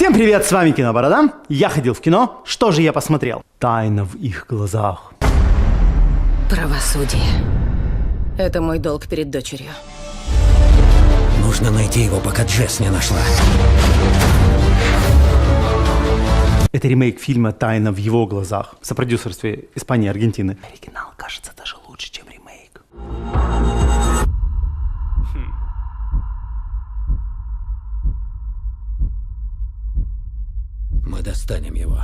Всем привет, с вами Киноборода. Я ходил в кино. Что же я посмотрел? Тайна в их глазах. Правосудие. Это мой долг перед дочерью. Нужно найти его, пока Джесс не нашла. Это ремейк фильма «Тайна в его глазах» в сопродюсерстве Испании и Аргентины. Оригинал кажется даже лучше, чем ремейк. Мы достанем его,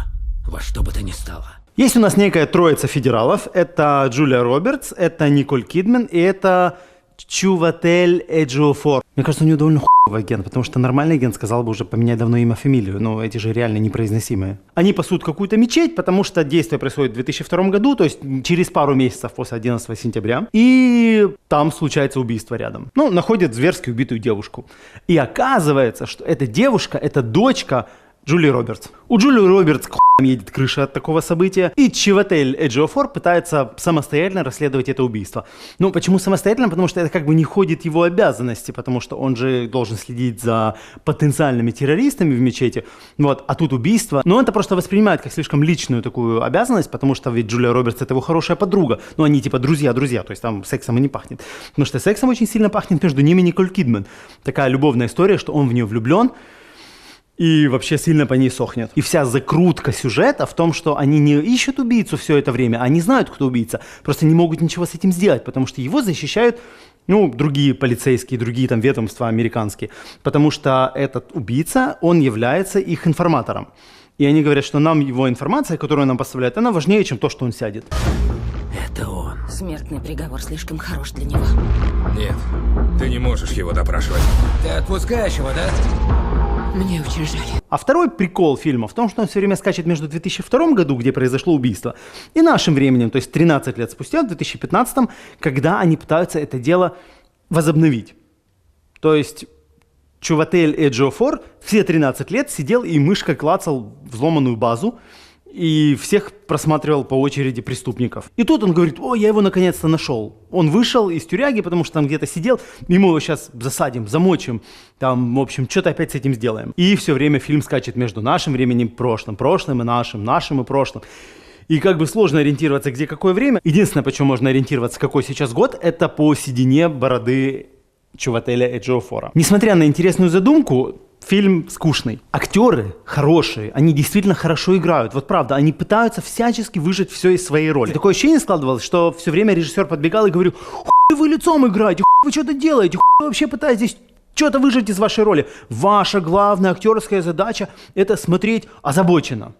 во что бы то ни стало. Есть у нас некая троица федералов. Это Джулия Робертс, это Николь Кидман и это Чуватель Эджиофор. Мне кажется, у нее довольно хуевый агент, потому что нормальный агент сказал бы уже поменять давно имя, фамилию, но эти же реально непроизносимые. Они пасут какую-то мечеть, потому что действие происходит в 2002 году, то есть через пару месяцев после 11 сентября, и там случается убийство рядом. Ну, находят зверски убитую девушку. И оказывается, что эта девушка, это дочка Джулии Робертс. У Джулии Робертс к хуям едет крыша от такого события, и Чиватель Эджиофор пытается самостоятельно расследовать это убийство. Ну, почему самостоятельно? Потому что это как бы не входит в его обязанности, потому что он же должен следить за потенциальными террористами в мечети. Вот, а тут убийство. Но он это просто воспринимает как слишком личную такую обязанность, потому что ведь Джулия Робертс это его хорошая подруга. Ну, они типа друзья, то есть там сексом и не пахнет. Потому что сексом очень сильно пахнет между ними Николь Кидман. Такая любовная история, что он в нее влюблен. И вообще сильно по ней сохнет. И вся закрутка сюжета в том, что они не ищут убийцу все это время, они знают, кто убийца. Просто не могут ничего с этим сделать, потому что его защищают, другие полицейские, другие там ведомства американские. Потому что этот убийца, он является их информатором. И они говорят, что нам его информация, которую нам поставляют, она важнее, чем то, что он сядет. Это он. Смертный приговор слишком хорош для него. Нет, ты не можешь его допрашивать. Ты отпускаешь его, да? Мне очень жаль. А второй прикол фильма в том, что он все время скачет между 2002 году, где произошло убийство, и нашим временем, то есть 13 лет спустя, в 2015, когда они пытаются это дело возобновить. То есть Чуватель Эджиофор все 13 лет сидел и мышкой клацал взломанную базу, и всех просматривал по очереди преступников. И тут он говорит: о, я его наконец-то нашел. Он вышел из тюряги, потому что там где-то сидел, и мы его сейчас засадим, замочим, там, в общем, что-то опять с этим сделаем. И все время фильм скачет между нашим временем, прошлым и нашим и прошлым. И как бы сложно ориентироваться, где какое время. Единственное, по чему можно ориентироваться, какой сейчас год, это по седине бороды Чувателя Эджиофора. Несмотря на интересную задумку, фильм скучный. Актеры хорошие, они действительно хорошо играют. Вот правда, они пытаются всячески выжать все из своей роли. И такое ощущение складывалось, что все время режиссер подбегал и говорил: хуй вы лицом играете, хуй вы что-то делаете, хуй вы вообще пытаетесь что-то выжать из вашей роли. Ваша главная актерская задача – это смотреть озабоченно.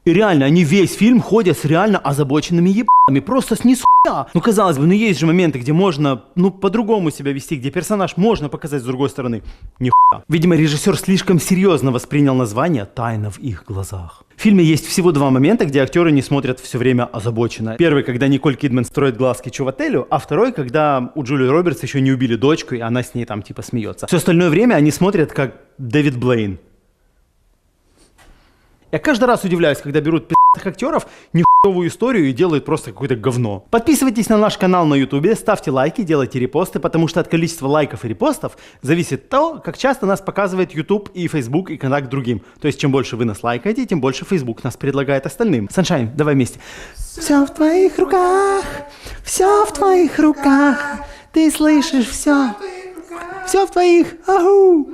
И реально, они весь фильм ходят с реально озабоченными ебанами, просто с нихуя. Ну, казалось бы, есть же моменты, где можно, по-другому себя вести, где персонаж можно показать с другой стороны. Нихуя. Видимо, режиссер слишком серьезно воспринял название «Тайна в их глазах». В фильме есть всего два момента, где актеры не смотрят все время озабоченно. Первый, когда Николь Кидман строит глазки Чувателю, а второй, когда у Джулии Робертс еще не убили дочку, и она с ней там типа смеется. Все остальное время они смотрят как Дэвид Блейн. Я каждый раз удивляюсь, когда берут пи***ых актеров, нихуевую историю и делают просто какое-то говно. Подписывайтесь на наш канал на ютубе, ставьте лайки, делайте репосты, потому что от количества лайков и репостов зависит то, как часто нас показывает YouTube и Facebook и контакт другим. То есть, чем больше вы нас лайкаете, тем больше Facebook нас предлагает остальным. Саншайн, давай вместе. Все в твоих руках, все в твоих руках, ты слышишь все, все в твоих, аху.